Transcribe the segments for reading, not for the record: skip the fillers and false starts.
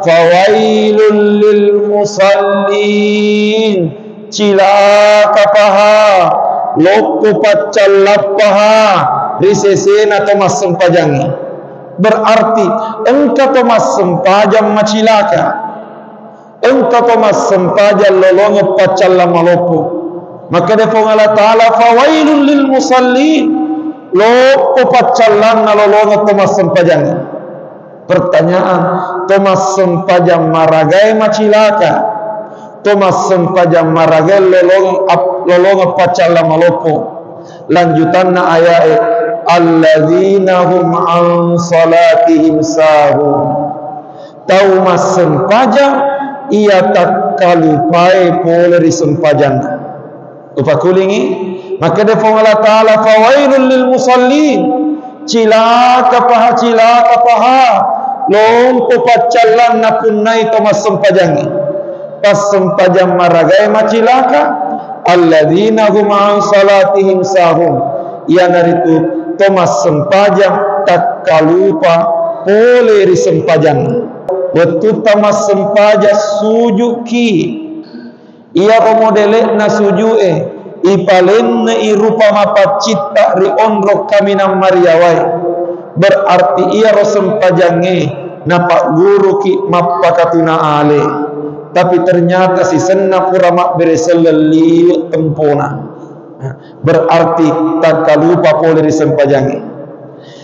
fawailul lil musallin, cilaka paha loko pacallap paha risesena Thomas sempajangi. Berarti engkau Thomas sempajang macilaka, engkau Thomas sempajang lolongo pacalla malopo. Maka defong Allah Ta'ala fawailul lil musallin, loko pacallan lolongo Thomas sempajangi. Pertanyaan, Thomas sempajang maragai macilaka, Thomas sempajang maragai lolongo pacalla malopo. Lanjutanna ayat alladzina hum an salatihim sahun, Thomas sempajang ia tak kalupai polri sempajang upakulingi. Maka defong Allah Ta'ala fawailul lil musallin, cilaka paha lompo pacallan napunai Thomas sempajangi. Pas sempajang maragai macilaka, alladzina hum an salatihim sahun, yang itu Thomas sempajang tak kalupa poleri sempajang. Waktu Thomas sempajang sujuki, ia romodele na sujue ipalenna irupa mapa citta ri onrok kaminam mariawai. Berarti ia ro sempajange napa guru ki mappa katuna ale, tapi ternyata si senna pura mak bereseleli tempona. Berarti tak kalupa poleri sempajange.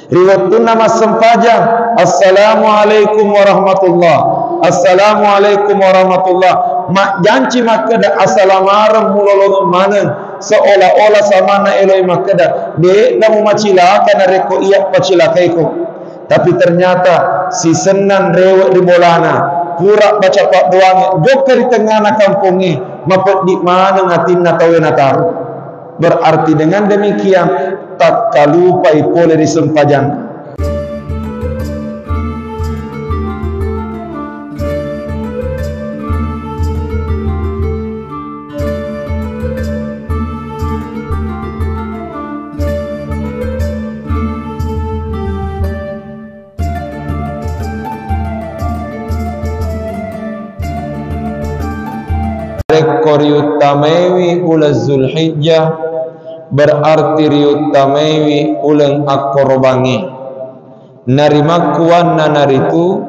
Riwayatun nama sempajang, assalamualaikum warahmatullah, assalamualaikum warahmatullah. Mak janci makada assalamualaikum mulolong mana seolah-olah samana eloi makada de namu macilaka nareko iya pacilakaiko. Tapi ternyata si senang rewek di bolana pura baca pak doang jok di tengah na kampungi mapet di mana ngatinna tawena tahu. Berarti dengan demikian tak kalupai poleri sempajang. Riutamewi ulah Zulhijjah, berarti riutamewi ulang akorobangi. Narimakuan naritu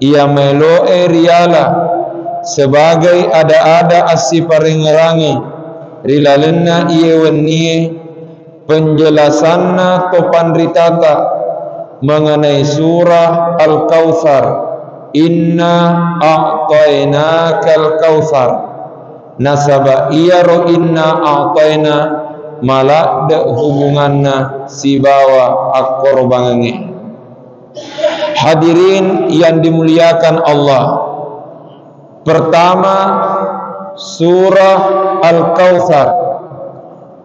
ia meloe riala sebagai ada-ada asiparengerangi rilalenna iye wennie penjelasanna topan ritata mengenai surah Al-Kautsar. Inna a'tainakal kautsar, nasaba iya ro inna a'taina malak de hubunganna si bawa akkorbangange. Hadirin yang dimuliakan Allah, pertama surah Al-Kautsar,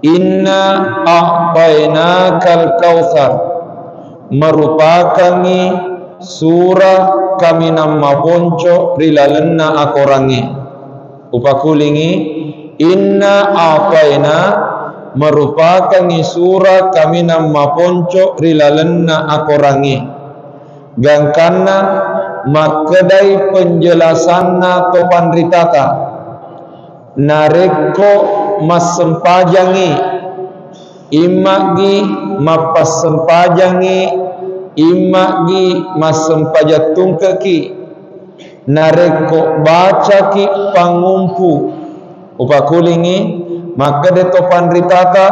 inna a'tainakal kautsar, merupakan surah kami nama ponco rilalenna akorangi. Upakulingi, inna a'taina merupakan surah kami nama ponco rilalenna akorangi. Gangkana makedai penjelasanna topan ritata nareko mas sempajangi imagi mapas sempajangi imagi mas sempajatung keki nareko baca ki pangumpu. Upakulingi, maka de topan ritata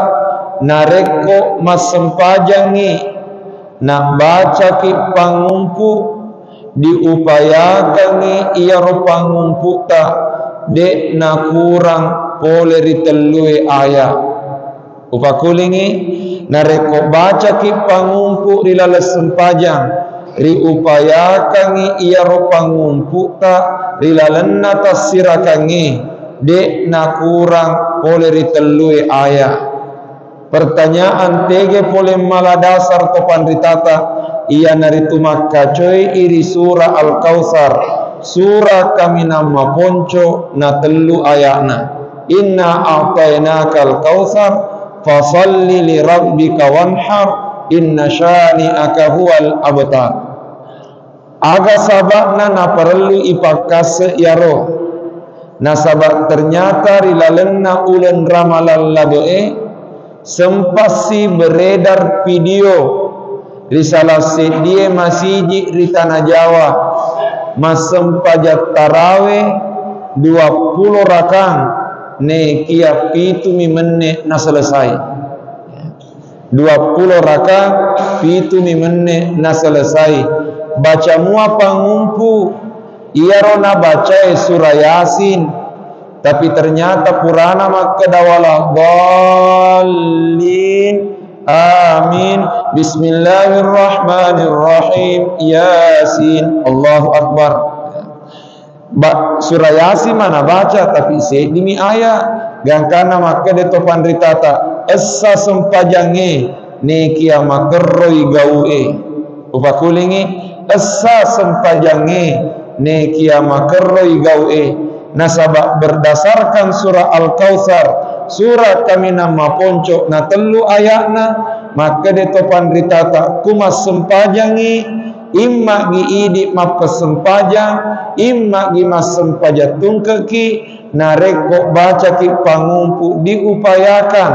nareko mas sempajangi nak baca ki pangumpu diupayakan ia ro pangumpu ta de na kurang poleri telue ayat. Upakulingi, nareko baca ki pangumpu rilala sempajang riupayakan ia ro pangumpu ta rilalenna tasirakangi de na kurang poleri telue ayat. Pertanyaan tege pole maladasar topan ritata ia naritu makka coy iri surah Al-Kautsar, surah kami nama ponco na telu ayatna. Inna a'tainakal kautsar fasalli li rabbika wanhar inna syani'aka huwal abtar. aga sabakna na perlu ipakase yaro nasabak ternyata rilalenna ulen ramalan ladoe sempasi beredar video risalah sedie masiji di tanah Jawa masempajat taraweh 20 rakang ne kia pitu mimene na selesai 20 rakang pitu mimene na selesai baca mua pangumpu ia rona baca surah Yasin tapi ternyata purana maka dawalah dallin amin bismillahirrahmanirrahim Yasin Allahu Akbar surah Yasin mana baca tapi sedimi ayat gangkana maka detopan ritata essa sempajange nekia makerroi gaue upakulingi essa sempajange nekia makerroi gaue nasabak berdasarkan surah Al-Kautsar surah kami nama ponco na telu ayatna maka detopan ritata kumas sempajangi imma gi idi map sempajang imma gi mas sempajat tungkeki nareko baca ki pangumpu diupayakan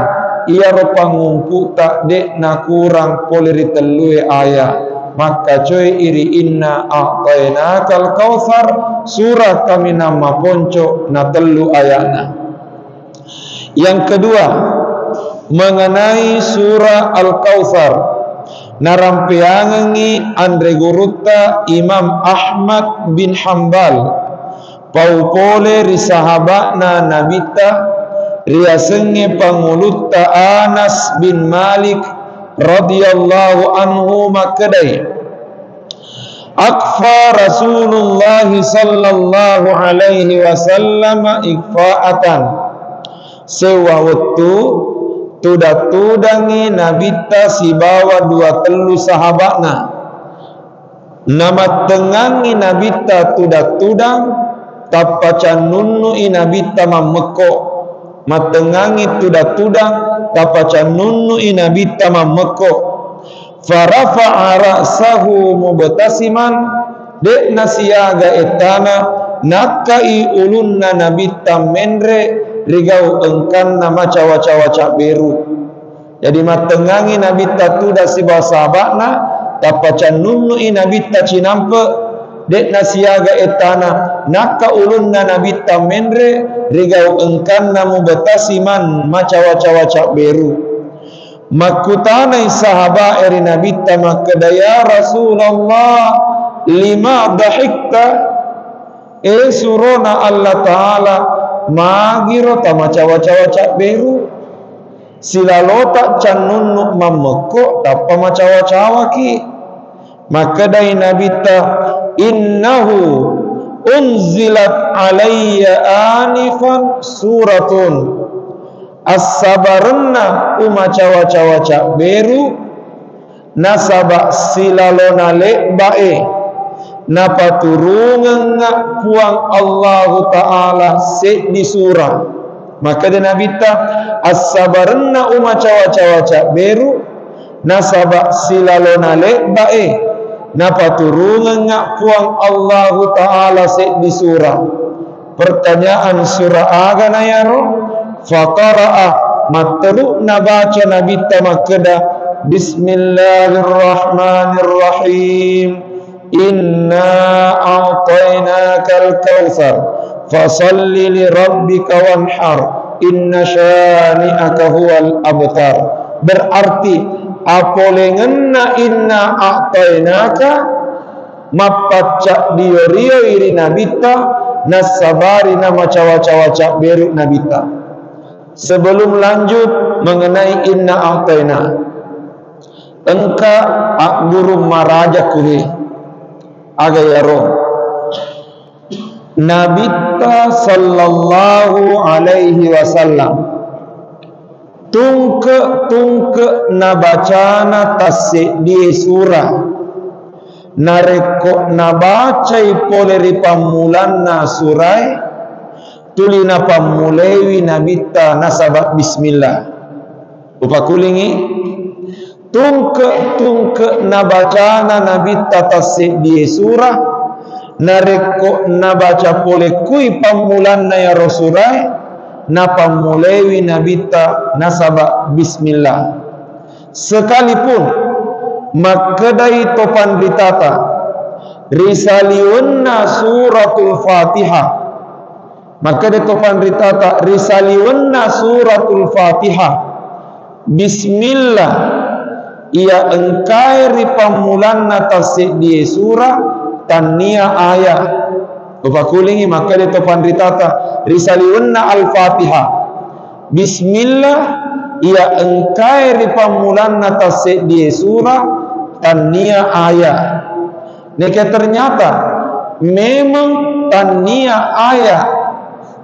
ia ro pangumpu tak dek na kurang poleri telue ayat maka coy iri inna a'tainakal kautsar surah kami nama ponco na telu ayatna. Yang kedua mengenai surah Al-Kautsar narampiangi andre guruta Imam Ahmad bin Hanbal paupole risahabakna nabita riasenge pangulutta Anas bin Malik radhiyallahu anhu makadai akfa Rasulullah sallallahu alaihi wasallam ikfa'atan sewa waktu tudangi nabita si bawa 23 sahabatna nama tengangi nabita tudang tapacan nunnu inabita mameko matengangi tudang tapacan nunnu inabita mameko farafa'a ra'sahu mubtasiman de nasiaga etana nakai ulunna nabita mendre rigau engkan nama cawa-cawa beru jadi matengangi nabita tuda si bawa sahabatna tapacan nunnu inabita cinampe dek nasiaga etana naka ulunna nabita mendre rigau engkan namu betasiman macawa-cawa beru makutana sahaba eri nabita makadaya Rasulullah lima dahikta surona Allah Ta'ala magiro tama cawa-cawa beru silalota canunnu mameko tapa macawa-cawa ki maka dai nabita innahu unzilat alayya anifan suratun as-sabarna umacawa-cawa beru nasaba silalona lebae napaturungan puang Allah Ta'ala se di surah maka dia nabita as-sabarna umacawa-cawa beru nasaba silalona lebae napaturungan puang Allah Ta'ala se di surah pertanyaan surah agana yaro faqara'a matru nabaca nabita makada bismillahirrahmanirrahim inna a'tainakal kautsar fasalli li rabbika wanhar inna syani'aka huwal abtar berarti apolengenna inna a'tainaka mapacak dio-rio iri nabita nasabari nama cawa-cawa beru nabita. Sebelum lanjut mengenai inna a'taina engka guru maraja kuhi agayaro nabita sallallahu alaihi wasallam tungke nabacana tasik di surah nareko nabacai poleri pamulanna surai tulina pamulewi nabita nasabat bismillah upakulingi tungke na bacana nabi tatase di surah nareko na baca pole kui pamulan na ya Rasulullah na pamulewi nabi ta nasaba bismillah sekalipun makadai topan ditata risaliunna suratul Fatihah maka de topan ditata risaliunna suratul Fatihah bismillah ia engkai ripamulan natase di surah tania ayat upakulingi maka de topan ditata risaliunna al-Fatihah bismillah ia engkai ripamulan natase di surah tania ayat. Nika ternyata memang tania ayat,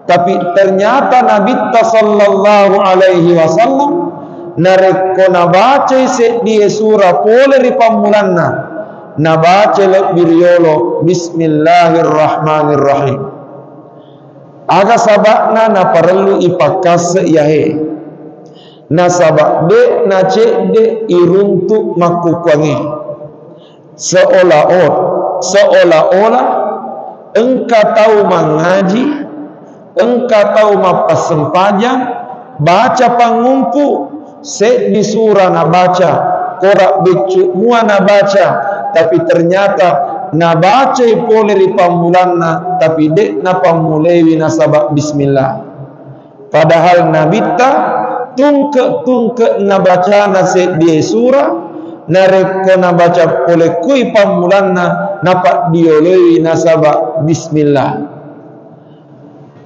tapi ternyata Nabi sallallahu alaihi wasallam nareko nabaca se di surah pole ripamulanna nabaca le biriolo bismillahirrahmanirrahim. Aga sabakna na perlu ipakas yahe. Na sabak de na cek de iruntuk makukwangi. Seolah-olah engkau tahu mengaji, engkau tahu mapas sempajang, baca pangumpu, set di surah na baca, korak becuk mua na baca, tapi ternyata na baca pole ripamulanna, tapi dek na pamulewi na sabak bismillah. Padahal Nabi ta tungke na baca na set di surah nareko na baca pole kui pamulanna napak dioloi nasaba bismillah.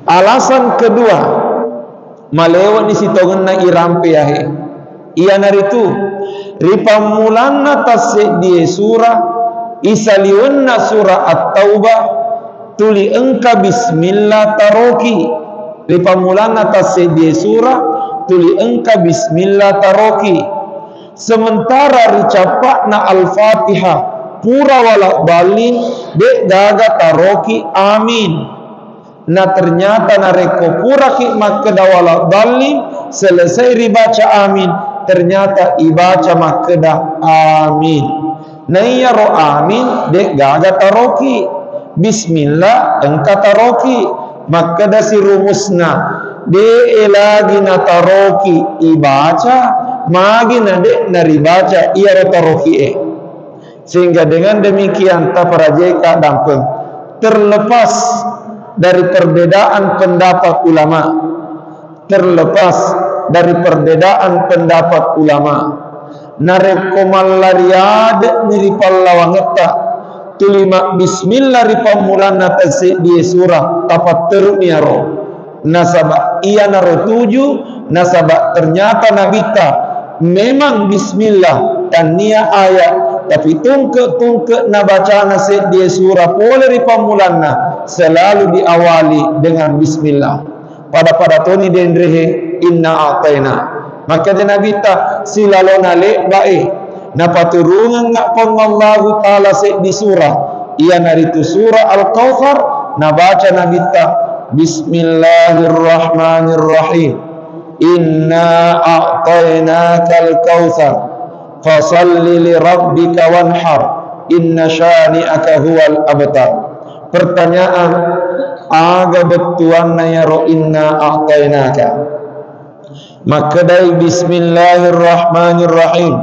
Alasan kedua malewa di sitongan na irampe yahe iya naritu ripamulanna tasik di surah isaliunna surah at-taubah tuli engka bismillah taroki ripamulanna tasik di surah tuli engka bismillah taroki. Sementara ricapak na al-Fatihah pura walak balin dek gaga taroki amin. Na ternyata nareko pura hikmat keda walak balin selesai ribaca amin ternyata ibaca makeda amin. Na iya ro amin dek gaga taroki bismillah engka taroki makeda si rumusna de lagi na taroki ibaca magi nade nari baca ia rotarokie. Sehingga dengan demikian taparajeka dampeng terlepas dari perbedaan pendapat ulama, terlepas dari perbedaan pendapat ulama narekomal lariad niri pallawangeta tulima bismillah ripamulana tasik di surah tapat teruniaro nasabak ia naro tuju nasabak ternyata nabita memang bismillah dan nia ayat tapi tungke na baca nasi di surah pole ripamulanna selalu diawali dengan bismillah. Pada toni dendrehe inna ataina maka de nabita silalona le bae na paturungan ngak pengallahu taala se di surah ia naritu surah al-Kautsar na baca nabita bismillahirrahmanirrahim inna a'tainakal kautsar fasalli li rabbika wanhar inna syani'aka huwal abtar. Pertanyaan aga betuan na yaro inna a'tainaka makadai bismillahirrahmanirrahim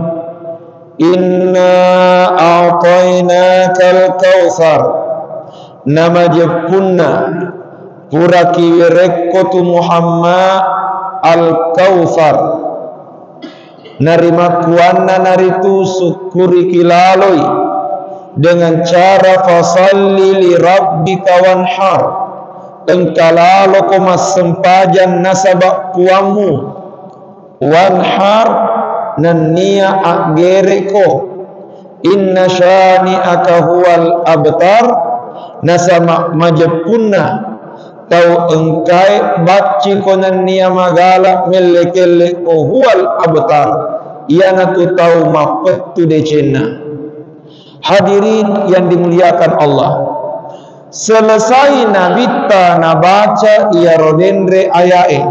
inna a'tainakal kautsar nama jepunna pura kiwirekotu Muhammad al-Kautsar narima kuanna naritu syukuri kilaloi dengan cara fasalli li rabbika wanhar engkalalo komas sempajan nasabak puamu wanhar nannia agereko inna syani'aka huwal abtar nasama majepunna tau engkai baci konan nia magala melekele huwal abtar ia natu tau mapetu decena. Hadirin yang dimuliakan Allah, selesai nabita nabaca ia rodendre ayae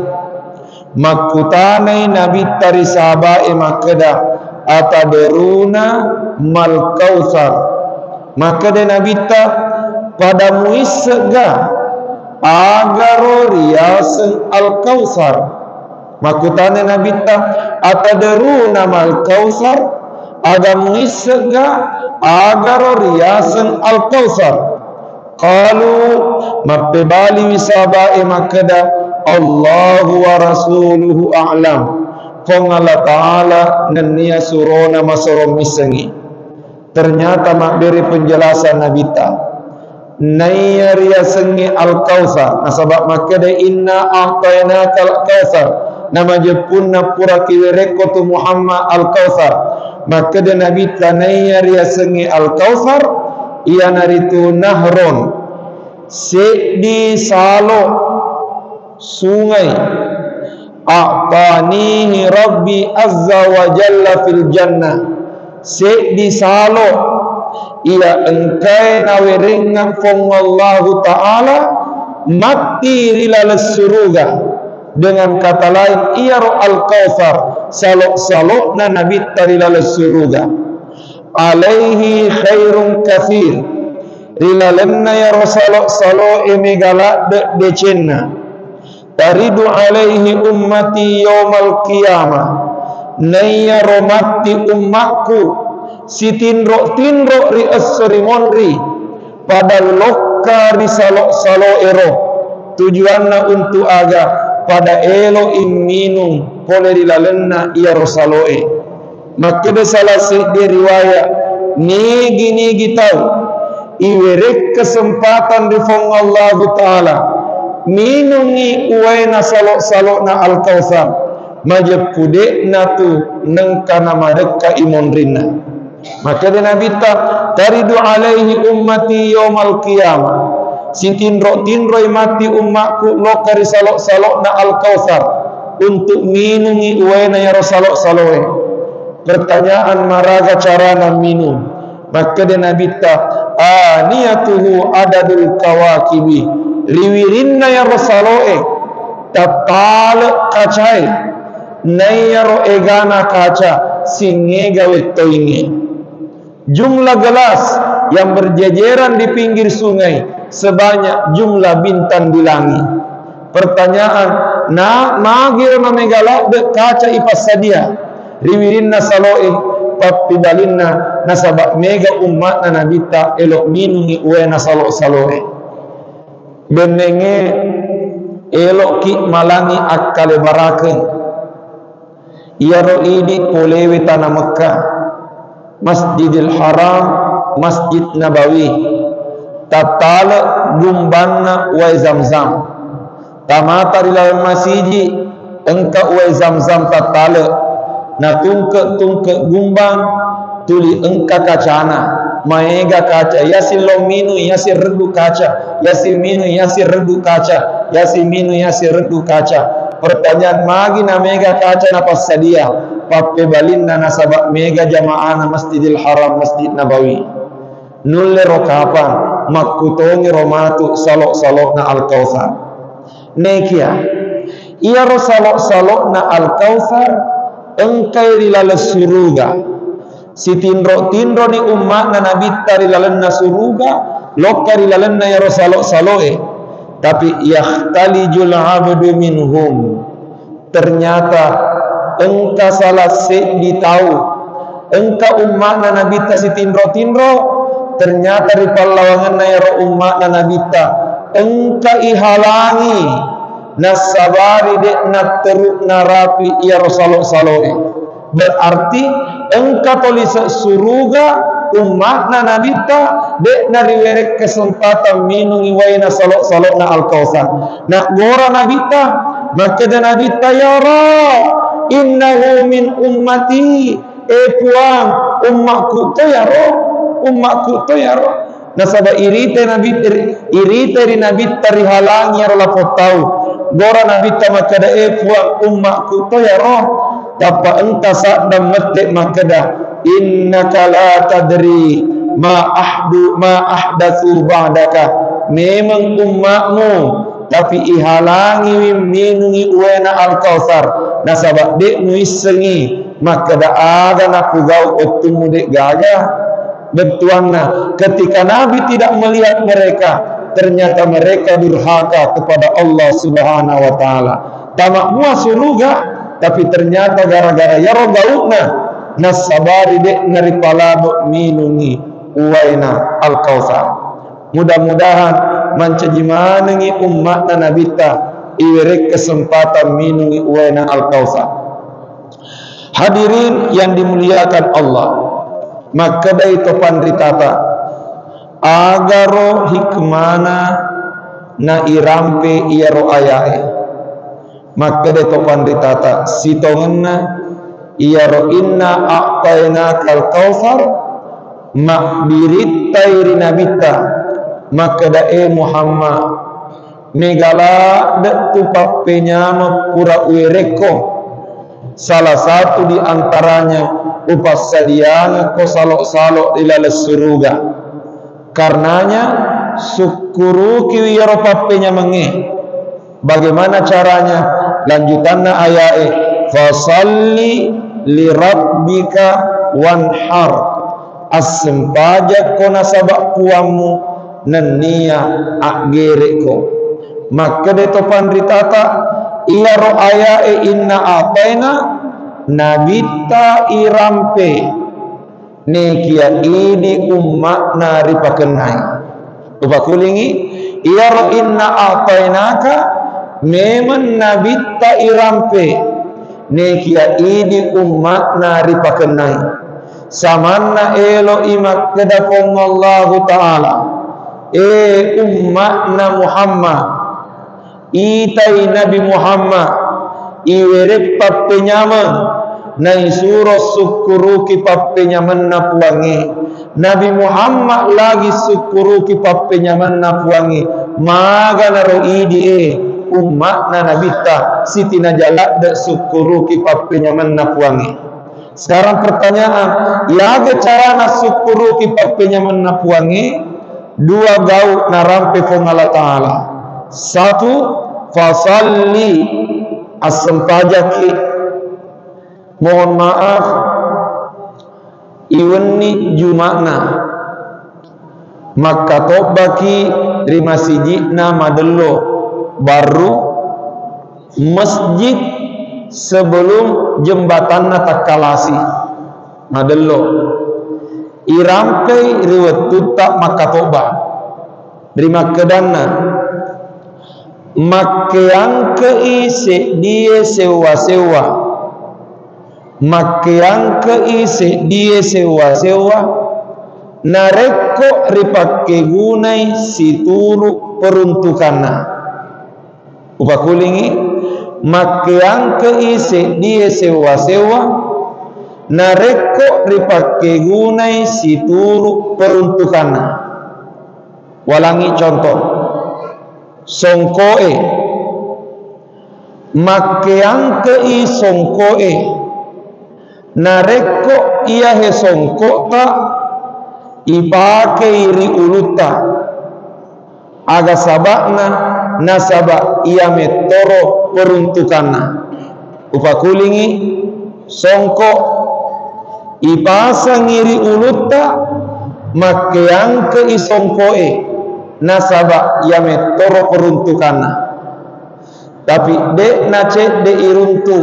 makutane nabita risabae makeda atadruna mal kautsar. Maka de Nabi ta pada muisga agaro riasen al kautsar. Makutane Nabi ta atadruna mal kautsar aga muisga agaro riasen al kautsar. Qalu mabali wisabae makada Allahu wa rasuluhu a'lam. Kong Allah Ta'ala nenia surona masorom misengi. Ternyata makberi penjelasan Nabi ta naya riasengi al-kautsar. Nasabak makada inna a'tainaka al-kautsar. Nama jepunna pura kiwereko tu Muhammad al-kautsar. Makada Nabi ta naya riasengi al-kautsar. Ia naritu nahron di salo sungai a'tanihi rabbi azza wa jalla fil jannah. Di salo ia engkai nawerengan fong Allah Ta'ala mati rilal suruga. Dengan kata lain ia ro al-kautsar salok-salok na Nabi tarilal suruga. Alaihi khairun kathir rilalenna ya rasulullah sallallahu emegala de cenna taridu alaihi ummati yaumal qiyamah naya romati ummakku sitinro ri asrimonri pada lokka risalo ero tujuanna untuk aga pada elo minum pole rilalenna ya rasulullah. Maka salah di riwayat nigi tahu iwerek kesempatan di fong Allah Ta'ala minungi uwaina salok na al-kautsar majepude natu nengkana madekka imonrina. Maka de Nabi ta taridu alaihi ummati yaumal qiyamah sitinro mati ummakku lokari salok na al-kautsar untuk minungi uwaina ya salok. Pertanyaan maraga carana minum. Maka de Nabi ta aniyatuhu adadul kawakibi riwirinna ya rasaloe tatal kacai nayaro egana kaca singega wetoinge. Jumlah gelas yang berjejeran di pinggir sungai sebanyak jumlah bintang di langit. Pertanyaan magir namegala de kaca ipas sadia riwirinna saloe papidalinna nasabak mega umat na nabita elok minungi uena saloe benenge elok ki malangi akkale baraken iyaro idi polewe tanah Mekah Masjidil Haram Masjid Nabawi tatala gumbanna wa zamzam tamata rilal masjid engka wa zamzam tatala na tungke gumbang tuli engka kacana maega kaca yasin lominu yasin redu kaca yasin minu yasin redu kaca yasin minu yasin redu kaca. Pertanyaan magi na mega kaca na pasadia pape balinna nasabak mega jamaah na Masjidil Haram Masjid Nabawi nulle rokapan makutongi romatu salok na al-kautsar nekia iya ro salok na al-kautsar engkai rilal suruga sitinro ni ummat na Nabi tarilalenna suruga lokka rilalenna ya saloe tapi yahtalijul abdu minhum. Ternyata engka salah ditahu engka ummat na Nabi ta sitinro ternyata di pallawangan na ya ummat na Nabi ta engka ihalangi nasabari dek na teruk narapi ya saloe. Berarti engka tulis suruga umat na nabita dek na riwerek kesempatan minum iwaina salok na al-kautsar nak gora nabita maka de nabita ya ra innahu min ummati puang ummakku to ya ro nasaba irite ri nabita rihalang ya la potau gora nabita maka de puang ummakku to ya ro tapa enta sadam metek makada innaka la tadri ma ahdatsu ba'daka memang ummakmu tapi ihalangi minungi uena al-kautsar nasabak dek muisengi maka dah ada nak gau ketemu dek gagah betuanna. Ketika Nabi tidak melihat mereka, ternyata mereka durhaka kepada Allah Subhanahu wa taala. Tamak mua surga, tapi ternyata gara-gara ya rogauna nasabari dek naripalado minungi uwaina al-kautsar. Mudah-mudahan mancajimanengi umatna nabita iwerek kesempatan minungi uwaina al-kautsar. Hadirin yang dimuliakan Allah, maka dari topan ritata agaro hikmana na irampe iaro ayae, maka dari topan ritata sitongenna iaro inna a'tayna kal kautsar makbiritai rinabita, maka dae Muhammad negala de tupak penyama pura uereko. Salah satu di antaranya upas sadiana ko salok-salok ilal suruga. Karenanya syukuru kiwi ropapenya menge. Bagaimana caranya? Lanjutannya ayae fasalli li rabbika wanhar. As-sempaja kona sabak puamu nenia agereko. Maka de topan ritata iya ro ayae inna ataina nabita irampe nekia idi ummakna ripakenai. Upakulingi iya ro inna atainaka memang nabita irampe nekia idi ummakna ripakenai. Samanna elo imak kedapong Allah Ta'ala ummakna Muhammad itai Nabi Muhammad iwerep pappe nyaman nai surah syukuruki pappe nyaman na puangi. Nabi Muhammad lagi syukuruki pappe nyaman na puangi maga naro idi umat na nabita siti najalak da syukuruki pappe nyaman na puangi. Sekarang pertanyaan, laga cara na syukuruki pappe nyaman na puangi? Dua gau narampe fong Allah Ta'ala. Satu, fasalli as-sempajaki. Mohon maaf iwenni jumakna maka tobaki dari masjidna madello baru masjid sebelum jembatanna takalasi madello irampe riwet tutak maka toba dari makedanna makeang keise dia sewa-sewa makeang keise dia sewa-sewa nareko ripake gunai situru peruntukanna. Upakulingi makeang keise dia sewa-sewa nareko ripake gunai situru peruntukanna. Walangi contoh songkoe makeang kei songkoe nareko iya he songko ta ipake iri uluta aga sabakna nasaba iya metoro peruntukanna. Upakulingi songko ipasang iri uluta makeang kei songkoe nasaba ya metoro peruntukanna. Tapi dek nace de iruntu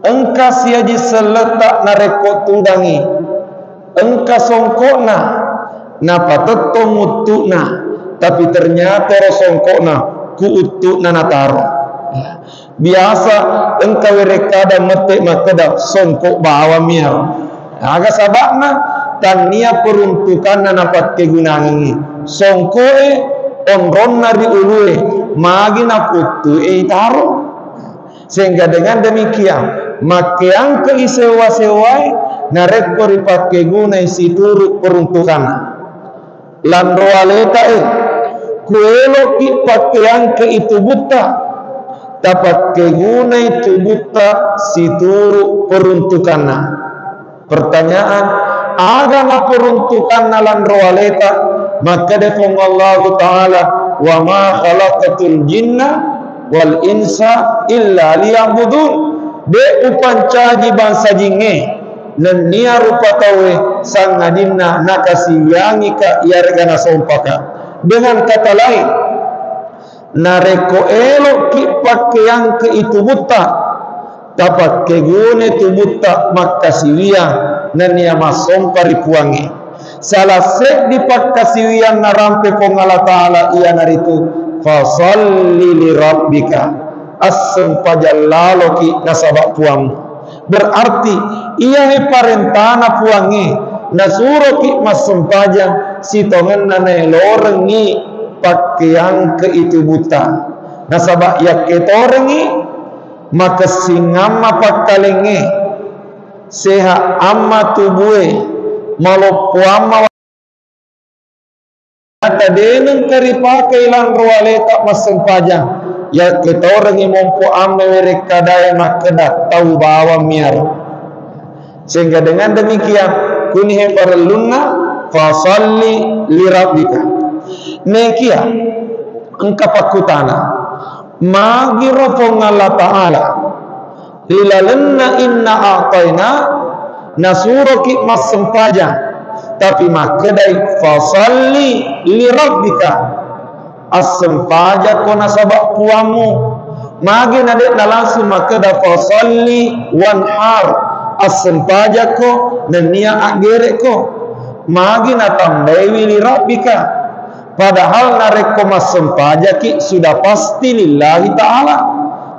engka siaji seletak nareko tudangi engka songkona napa tetto mutuna tapi ternyata songkona ku utuna nataro. Biasa engka werekada mete makada songkok bawa miar aga sabakna tan nia peruntukanna napat kegunangi songkoe onron nari ulue magina putu taro. Sehingga dengan demikian makeang keisewa-sewai nareko ripake gunai situru peruntukan landro aleta kuelo ki pakeang ke itu buta dapat kegunai tubuta situru peruntukanna. Pertanyaan, agama peruntukanna landro aleta maka defong Allah Ta'ala wa ma khalaqatul jinna wal insa illa liya'budun. de upan caji bangsa jinge nan nia rupa tawe sang ngadinna nakasiyangi ka yargana sompaka. Dengan kata lain, nareko elok ki pakaian ke itu buta dapat kegune tu buta makasiwiang nan nia masompa ripuangi. Salah sek di pakasiwiang narampe pongala ta'ala ia naritu fasalli li rabbika asem pajallaloki nasabak puang. Berarti ia he parentana puangi nasuro ki masempajang sitongan nanai lorengi pakaian ke itu buta nasabak yak ketorengi maka singama pakalenge seha amma tubuhe malopo amma kata deneng kari pakai lang rualeta masempajang ya ketorengi mompo amma mereka daya makeda tahu bawa miar. Sehingga dengan demikian kunihe parlunna fasalli li rabbika nekia engka pakutana magiro pongala ta'ala lilalenna inna a'tayna nasuroki mas sempajang tapi makedai fasalli li rabbika as sempajak kona sabak puamu magi nadek na langsung makeda fasalli wanhar as sempajak ko dan nia agere ko magi na tambawi li rabbika padahal nareko mas sempajaki sudah pasti lillahi ta'ala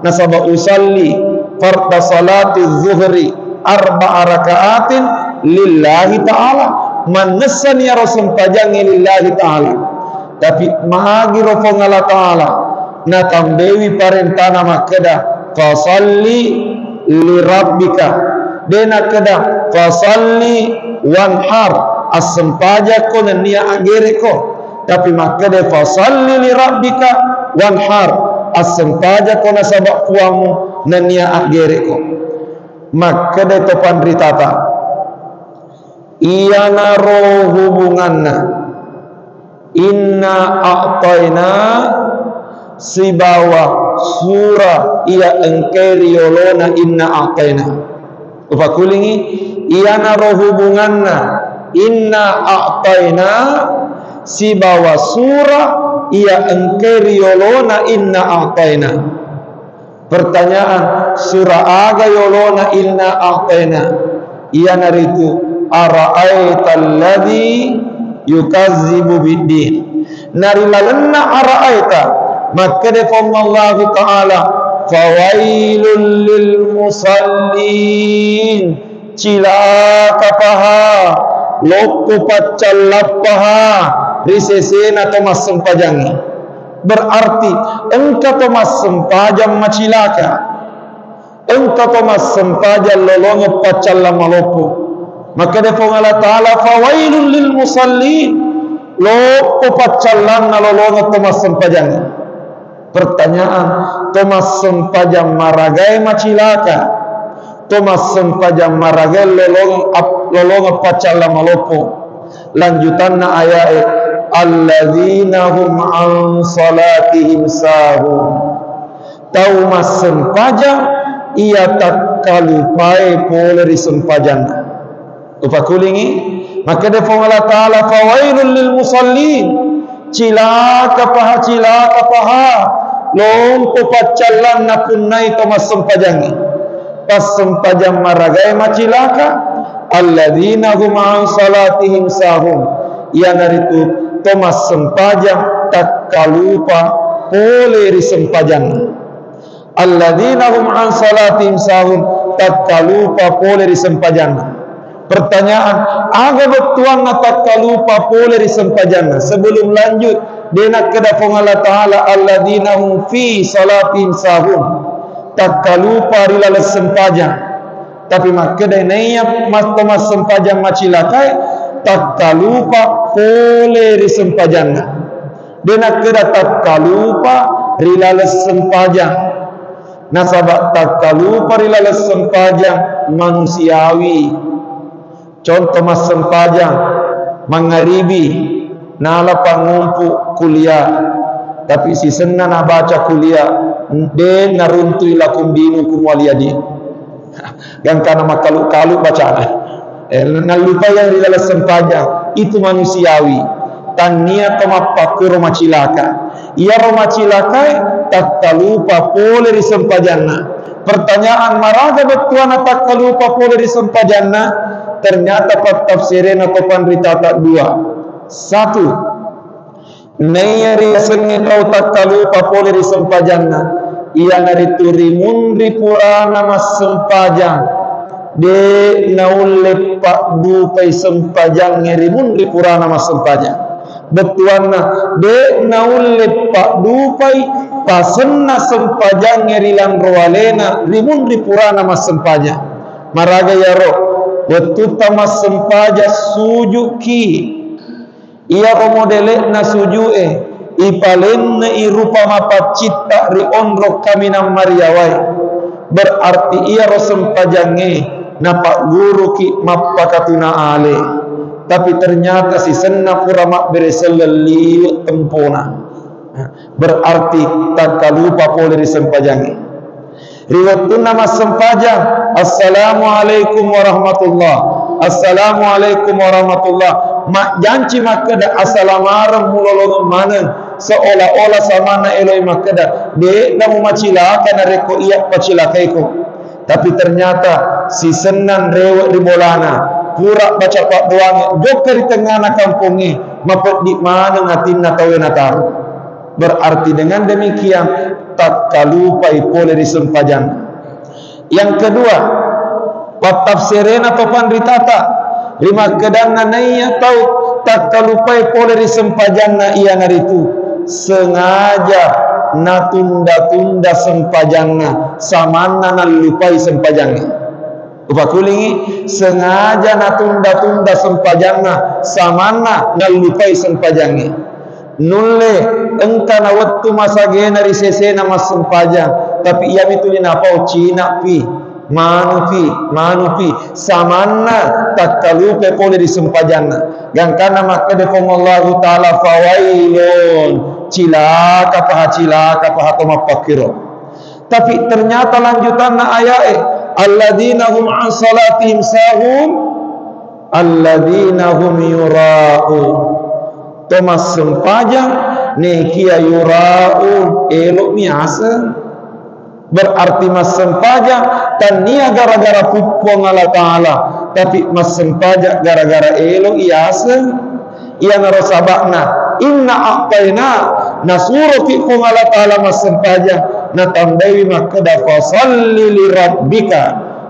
nasaba usalli farda salati zuhri arba'a raka'atin lillahi ta'ala manesan ya rasul pajangi lillahi ta'ala tapi mahagi rofongala ta'ala na tambewi parentana makeda fasalli li rabbika dena keda fasalli wanhar as-sempajako na niya agereko tapi makede fasalli li rabbika wanhar as-sempajako na sabak puamu na niya agereko makede topan ritata iya naro hubunganna inna a'tayna si bawa surah iya engkeri yolona inna a'tayna upakulingi iya naro hubunganna inna a'tayna si bawa surah ia engkeri yolona inna a'tayna. Pertanyaan surah aga yolona inna a'tayna ia naritu ara'aita alladhi yukazzibu biddin narilalenna ara'aita maka defallahu ta'ala fawailul lil musallin cilaka paha loko pacalapaha risesena tomas sempajangi berarti engkau tomas sempajang macilaka engkau tomas sempajang lolongo pacalama lopo maka defallahu ta'ala fawailul lil musallin loko pacalana lolongo tomas sempajangi. Pertanyaan tomas sempajang maragai macilaka tomas sempajang maragai lolong pacala malopo lanjutanna ayat alladzina hum an salatihim sahun tau mas sempajang ia tak kalupai poleri sempajang upakulingi maka defala ta'ala fawailul lil musallin cilaka paha lompo pacalan napunai tomas sempajangi pas sempajang maragai macilaka alladzina hum an salatihim sahun yang itu tomas sempajang tak kalupa poleri sempajang alladzina hum an salatihim sahun tak kalupa poleri sempajang. Pertanyaan aga betuan na tak kalupa poleri sempajang sebelum lanjut dena keda pongala ta'ala alladzina hum fi salatihim sahun tak kalupa rilala sempajang tapi makeda naya mas tomas sempajang macilakai tak kalupa poleri sempajang dena keda tak kalupa rilala sempajang nasabak tak kalupa rilala sempajang manusiawi contoh mas sempajang mangaribi nala pangumpu kuliah tapi si senna na baca kuliah den naruntui lakum dinu kum waliyadi Yang karena makalu-kalu bacana. Nalupa yang di dalam sempajang itu manusiawi. Tania tomapaku roma cilaka. Ia roma cilaka tak lupa pole di sempajana. Pertanyaan maraga betuana tak lupa pole di sempajana. Ternyata pat tafsirin atau panrita tak dua. Satu, nayari sengi kau tak lupa pole di sempajana. Ia naritu rimun ripurana mas sempajang. De naule pak dupai sempajang ngerimun ripurana mas sempajang. Betuana de naule pak dupai pasenna sempajang ngerilan roalena rimun ripurana mas sempajang. Maraga ya roh betuta mas sempaja sujuki ia omodele na sujue ipalen na irupa mapat cita ri onro kamina mariawai berarti ia ro sempajange napa guru ki mapakatuna ale tapi ternyata si senna pura mak bereseleli tempona berarti tak kalupa pole ri sempajange. Riwayatun nama sempajang. Assalamualaikum warahmatullah. Assalamualaikum warahmatullah. Mak janci makada assalamualaikum mulolong mana seolah-olah samana eloi makada de namu macilaka nareko iya pacilakaiko. Tapi ternyata si senan rewek di bolana pura baca pak doang jok di tengah na kampungi mapet di mana ngatinna tawena tahu. Berarti dengan demikian tak kalupai pole di sempajang. Yang kedua, patafsirin atau pandritata lima kedana naya tahu tak kalupai pole di sempajang na ia naritu sengaja natunda-tunda sempajang na samana nalupai sempajang. Upakulingi sengaja natunda-tunda sempajang na samana nalupai sempajang. Nulle engkana waktu masa gena risese nama sempajang tapi ia mitulin apa Cina pi manupi samana tak kalupe pole di sempajana gangkana maka defong Allah taala fawailun cilaka paha tomapakiro. Tapi ternyata lanjutanna ayat alladzina hum an salatihim sahum alladzina hum yura'un. Thomas sempajang nekia yura'un elok miasa berarti mas sempajang tania gara-gara pupuang Allah Ta'ala tapi mas sempajang gara-gara elok iasa ia narosabakna inna aqtaina nasuro pupuang Allah Ta'ala mas sempajang natamdawi makada fasalli li rabbika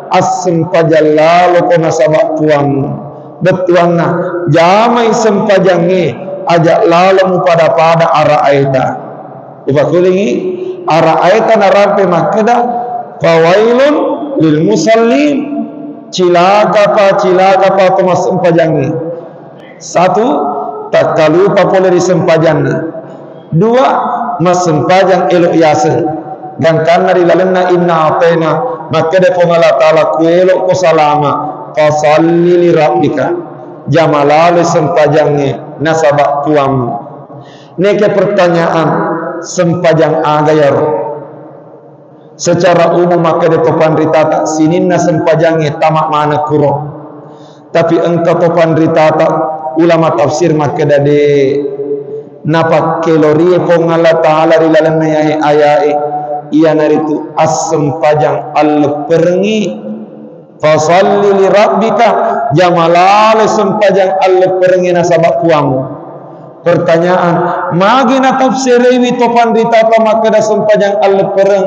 as sempajang lalu kona sabak puang betuanna jamai sempajangi ajak lalamu pada arah aita upakulingi arah aita narampe makada fawailun lil musallin cilaka pa Thomas sempajangi. Satu tak kalupa pole di sempajangna. Dua mas sempajang elok yasa dan karena dilalena inna atena makada pengala ta'ala kuelok ko salama fasalli li rabbika jamalale sempajangnya nasabak tuamu. Neke pertanyaan sempajang agayar secara umum maka de topan ritata sininna sempajangnya tamak mana kuro tapi engkau topan ritata ulama tafsir maka de napak kelorie pongala ta'ala rilalan ayae iya naritu as sempajang al perengi fasalli li rabbika jamalale sempajang al perengi nasabak puamu. Pertanyaan magina tafsirewi topan ditata makada sempajang al pereng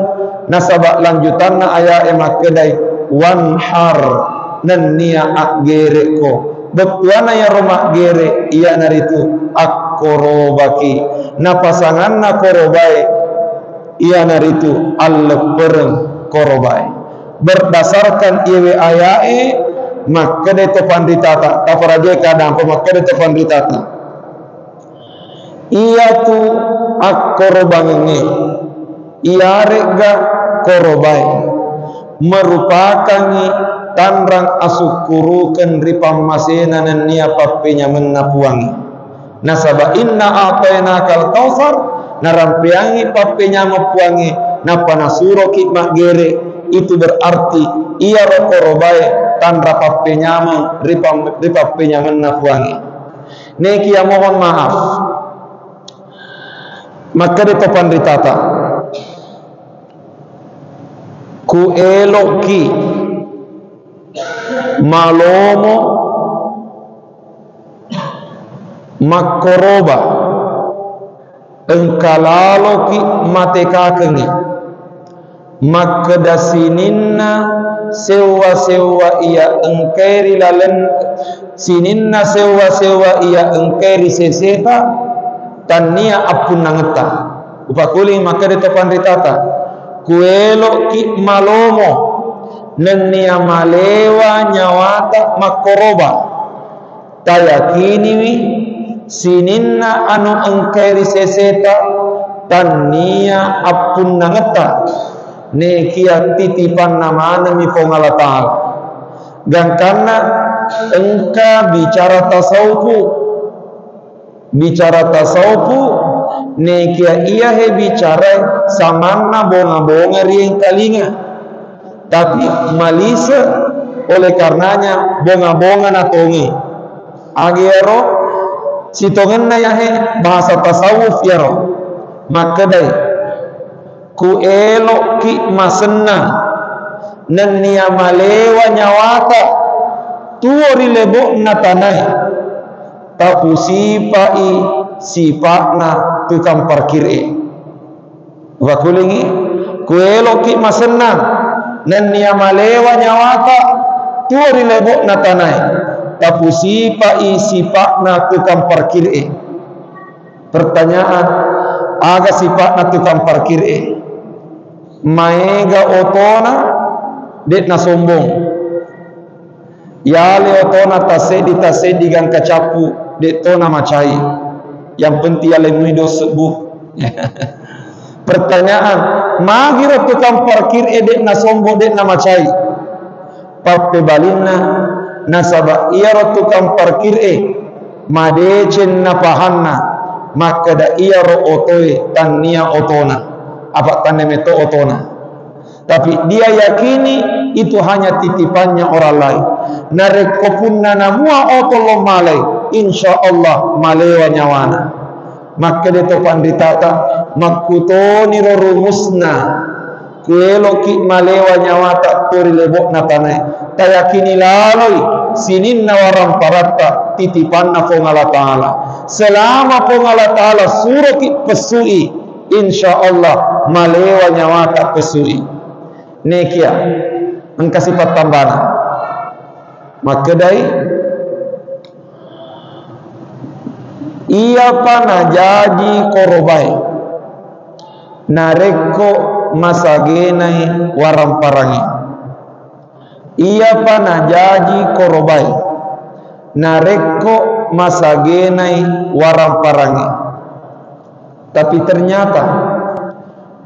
nasabak lanjutanna ayat makadai wanhar nan nia akgere ko betuana ya romak gere iya naritu akkorobaki na pasangan na korobai iya naritu al pereng korobai berdasarkan iwe ayae makade topan ditata taparaje kadang pemakade topan ditata iya tu akkorobange iya rega korobai merupakan tanrang asukurukan ripam masena nan nia papenya menapuangi nasaba inna atayna kal kausar narampiangi papenya mapuangi napa nasuro kikmak gere itu berarti ia korobai tan rapat penyaman ripa penyaman nafuangi. Neki yang mohon maaf. Maka di topan ditata ku eloki malomo makoroba engkalaloki matekakengi makkedasininna sewa-sewa ia engkeri lalen sininna sewa-sewa ia engkeri seseta tania apun nangeta upakuli maka di topan ditata kuelo ki malomo nenia malewa nyawata makoroba tayakini wi sininna anu engkeri seseta tania apun nangeta nekia titipan namana mi pongala ta'ala dan karena engka bicara tasawufu nekia iya he bicara samanna bonga-bonga rieng kalinga tapi malisa oleh karenanya bonga-bonga natongi agero sitongenna ya he bahasa tasawuf ya ro maka dai ku elok ki masenna nan niya malewa nyawata tuori lebok na tanay tapu sipakna tukang parkir wakulingi ku elok ki masenna nan niya malewa nyawata tuori lebok na tanay tapu sipakna tukang parkir pertanyaan aga sipakna tukang parkir maega otona det na sombong yale otona tasedi gang kacapu det tona macai yang penting ale muido sebuh pertanyaan magira tukang parkir det na sombong det na macai pape balinna nasaba iya tukang parkir madecen na pahanna maka da iya ro otoe tania otona apa tanda meto otona tapi dia yakini itu hanya titipannya orang lain narekopunna namua otolo malai insyaallah malewa nyawana maka dia topan ditata makutoni rumusna kueloki malewa nyawata turi lebok na tanai tayakini laloi sininna waram paratta titipanna pongala ta'ala selama pongala ta'ala suruki pesui insyaallah malewa nyawata pesui nekia engka sifat tambana maka dai ia pana jadi korobai nareko masagenai waramparangi ia pana jadi korobai nareko masagenai waramparangi tapi ternyata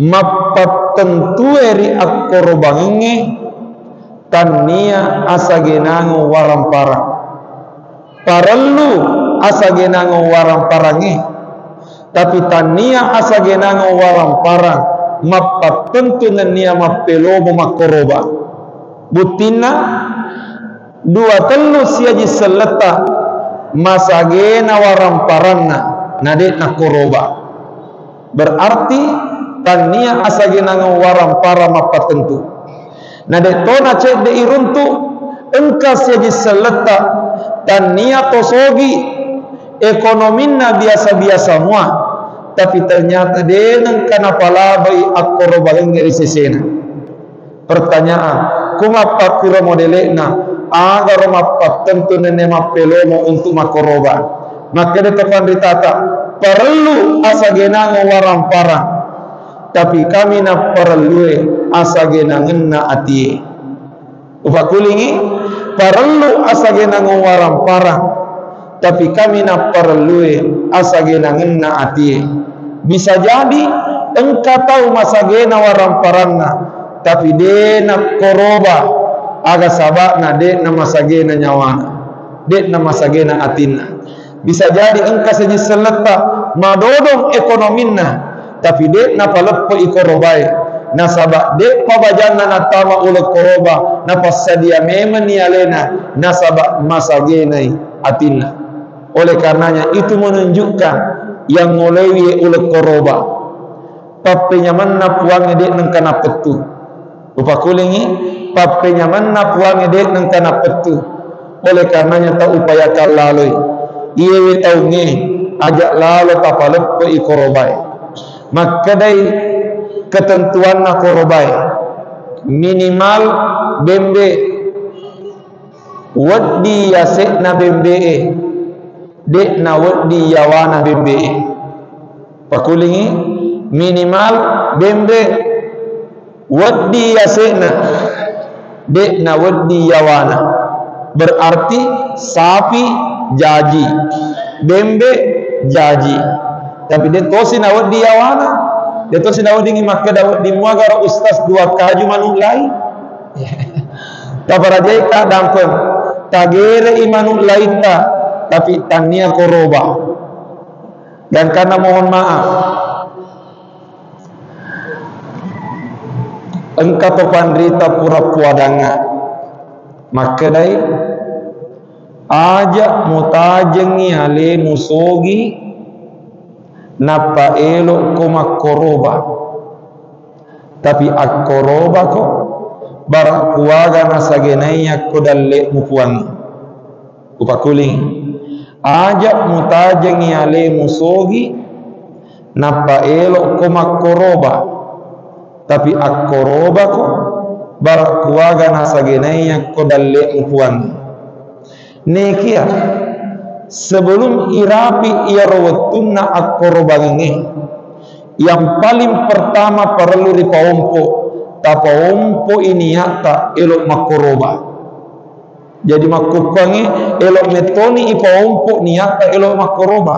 mapat tentu eri akkorobangi tania asagenango waramparang parallu asagenango waramparangi tapi tania asagenango waramparang mapat tentu nania mappelomo makoroba butina dua telu siaji seleta masagena waramparangna nade nakoroba berarti tania asagena ngawaram para mapat tentu nade tona cek de iruntu engka saja seleta tania tosogi ekonominna biasa-biasa semua tapi ternyata deneng kana palabai akkoroba engeri sesena pertanyaan kumapa kira modelena agar mapat tentu nene mapelomo untuk makoroba maka de tepan ditata perlu asagena ngawaramparang tapi kami na perlu asagena ngenna ati upakulingi perlu asagena ngawaramparang tapi kami na perlu asagena ngenna ati bisa jadi engkau tahu masagena waramparangna tapi dena koroba aga sabakna dena masagena nyawana dena masagena atinna bisa jadi engkau saja seleta madodong ekonominna tapi dek na paleppo ikorobai nasaba de pabajana natama ule koroba napasadia mema ni alena nasaba masagenai atina. Oleh karenanya itu menunjukkan yang ngolewi ule koroba pape nyaman na puang de nang kana petu upa kulingi pape nyaman na puang de nang kana petu. Oleh karenanya ta upaya kalaloi iye tau nge ajak lalu tapalep pe ikorobai maka dai ketentuan na korobai minimal bembe waddi yasek na bembe dek na waddi yawana bembe pakulingi minimal bembe waddi yasek na dek na waddi yawana berarti sapi jaji bembe jaji tapi dia tosi nawat di yawana dia tosi nawat di makka dawat di muagara ustaz dua kaju manung lai tabarajai ka dampeng tagere imanung laita tapi tania koroba dan karena mohon maaf engkau pandrita pura-pura danga maka dai ajak mutajengi ale musogi napa elo koma koroba tapi akoroba ko barak kuaga nasagenaiya ko dalle mupuangi upakuling ajak mutajengi ale musogi napa elo koma koroba tapi akoroba ko barak kuaga nasagenaiya ko dalle mupuangi. Nekia sebelum irapi ia rawatuna akorobangi yang paling pertama perlu ripaompo tapaompo ini yata elok makoroba jadi makupangi elok metoni ipaompo niata elok makoroba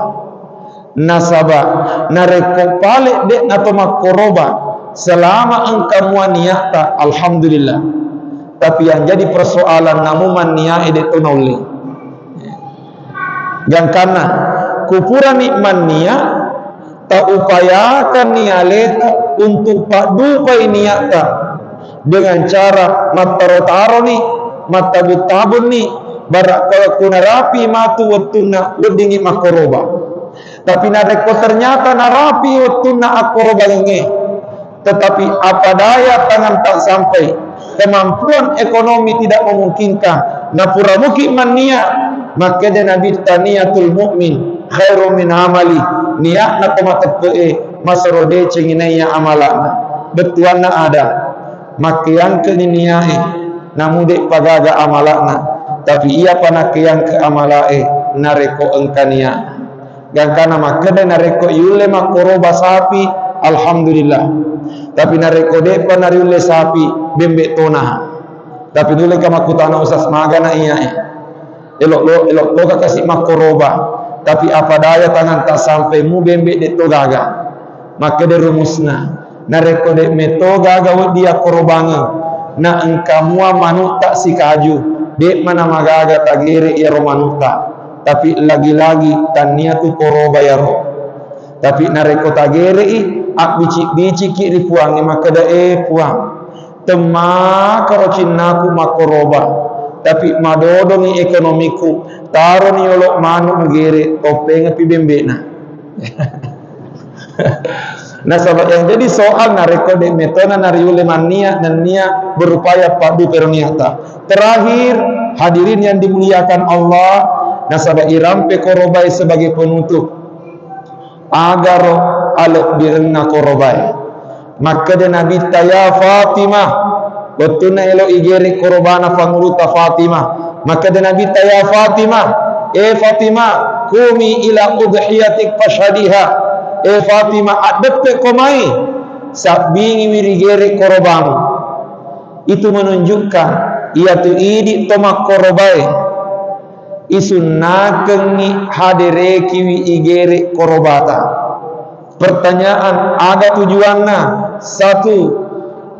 nasaba nareko pale dek nato makoroba selama engkau niata alhamdulillah tapi yang jadi persoalan namuman niat dek tonauli yang karena kupuran nikmat niat tak upayakan nialeta untuk pak dupai niata dengan cara matarotaro ni matabut-tabun ni barak kalau kuna rapi matu watuna wedingi makoroba tapi nareko ternyata narapi watuna akoroba nge tetapi apa daya tangan tak sampai kemampuan ekonomi tidak memungkinkan napura muki mania maka dia Nabi taniyatul mu'min khairu min amali niat na komatepe masarode cenginaya amalana betuana ada maka yang ke niai namude pagaga amalana tapi ia panak yang ke amalae nareko engkania yang kana maka dia nareko yule makoroba sapi alhamdulillah tapi nareko de panariule sapi bembe tona tapi dule kamakutana usas magana iya elok lo kasih makoroba tapi apa daya tangan tak sampai mu bembe de togaga maka de rumusna nareko de metogaga dia korobanga na engkamua manuk tak si kaju de mana magaga tagere ya romanuta tapi lagi-lagi tania tu koroba ya ro tapi nareko tagere i ak bici ki ripuang maka da puang tema karo cinnaku makoroba tapi madodo ni ekonomiku taro ni olok manu ngere topeng api bembena nah sahabat yang jadi soal nareko de metona nariule mania dan nia berupaya padu perniata terakhir hadirin yang dimuliakan Allah nah sahabat irampe korobai sebagai penutup agar alok direna korobai maka de Nabi taya Fatimah betul na elo igeri korobana fanguluta Fatimah maka de Nabi taya Fatimah Fatimah kumi ila udhiyatik fashadiha Fatimah adepe komai sabingi wirigeri korobang itu menunjukkan ia tu idi tomak korobai isunnakengi hadere kiwi igeri korobata pertanyaan ada tujuannya satu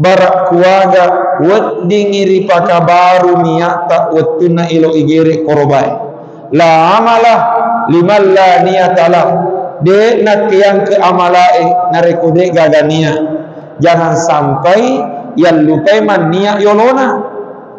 barak kuaga weddi ngiri paka baru niata wettuna ilo igere korobai la amalah liman la niyatalah de nak yang ke amalae nareko de gagania Jangan sampai yang lupai man niat yolona.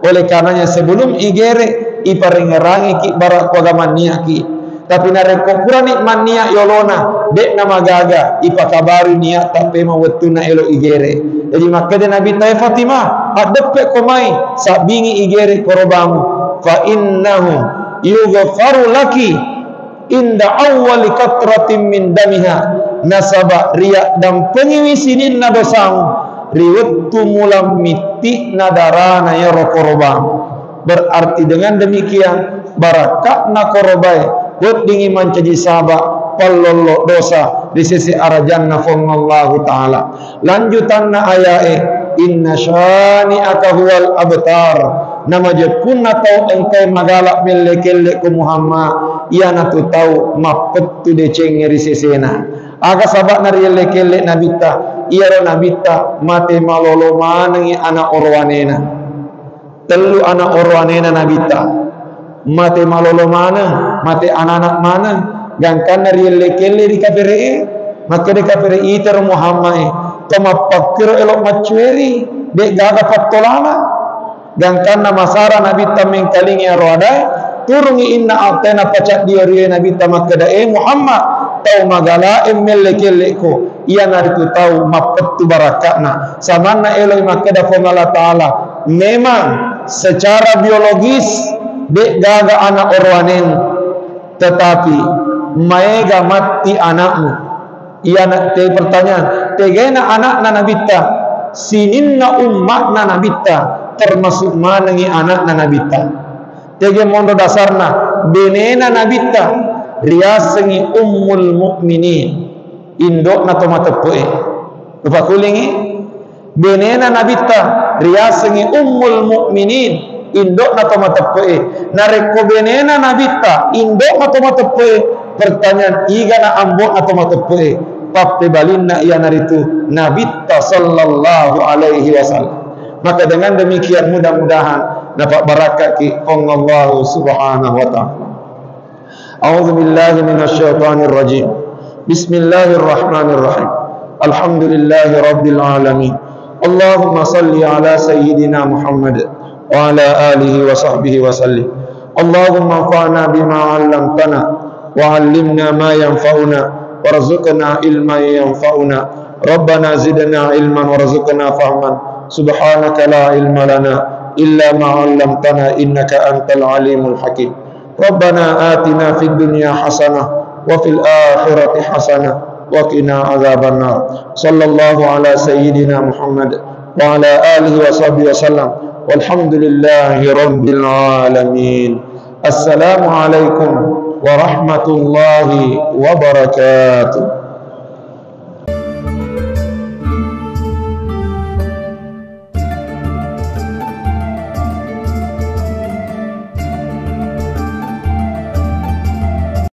Oleh karenanya sebelum igere iparengerangi ki barak kogaman niat ki. Tapi nareko kurani man niat yolona dek nama gaga ipakabari niat tapi mau wetuna elo igere. Jadi makanya Nabi Tay Fatimah adepe komai sabingi igere korobamu fa innahu yughfaru laki inda awwali qatratin min damiha nasaba riya dan pengiwisinin na dosamu riwettu mulam miti nadarana ya korobam. Berarti dengan demikian barakat na korobai buat dingin mencaji sabak pallollo dosa di sisi arah jannah Allah Ta'ala. Lanjutan na ayae inna syani'aka huwal abtar. Nama jekunna tau engkau magalak melekele ku Muhammad ia natu tau mapettu de cengeri sesena. Aga sabak nari lekele nabita ia ro nabita mate malolo manangi anak orwanena. Telu anak orwanena nabita mate malolo mana, mate anak-anak mana, gangkan nari lekele di kafire, maka di kafire iter Muhammad, toma pakir elok macueri, dek gaga patolana, gangkan nama sara nabi tameng kalingi arwadai, turungi inna altena pacak dia ria nabi tamak kedae Muhammad, tau magala emmel lekeleko, ia nari tu tau mapetu barakatna, samana elok makeda fongala taala, memang secara biologis dek gaga anak orwanen tetapi maega mati anakmu ia nak te pertanyaan tegena anak na nabita sininna ummat na nabita termasuk manangi anak na nabita tege mondo dasarna benena nabita riasengi ummul mukminin indok na tomatepoe lupa kulingi benena nabita riasengi ummul mukminin indok na tomatepoe nareko benena nabita indok na tomatepoe pertanyaan iga na ambok na tomatepoe pape balinna ia naritu nabita sallallahu alaihi wasallam. Maka dengan demikian mudah-mudahan dapat barakat ki Allah subhanahu wa ta'ala. A'udzu billahi minasyaitonir rajim. Bismillahirrahmanirrahim. Alhamdulillahi rabbil alamin. Allahumma salli ala sayyidina Muhammad وعلى آله وصحبه وسلم. اللهم انفعنا بما علمتنا وعلمنا ما ينفعنا وارزقنا علما ينفعنا ربنا زدنا علما وارزقنا فهما سبحانك لا علم لنا إلا ما علمتنا إنك أنت العليم الحكيم. ربنا آتنا في الدنيا حسنة وفي الآخرة حسنة وقنا عذاب النار. صلى الله على سيدنا محمد وعلى آله وصحبه وسلم. والحمد لله رب العالمين. السلام عليكم ورحمة الله وبركاته.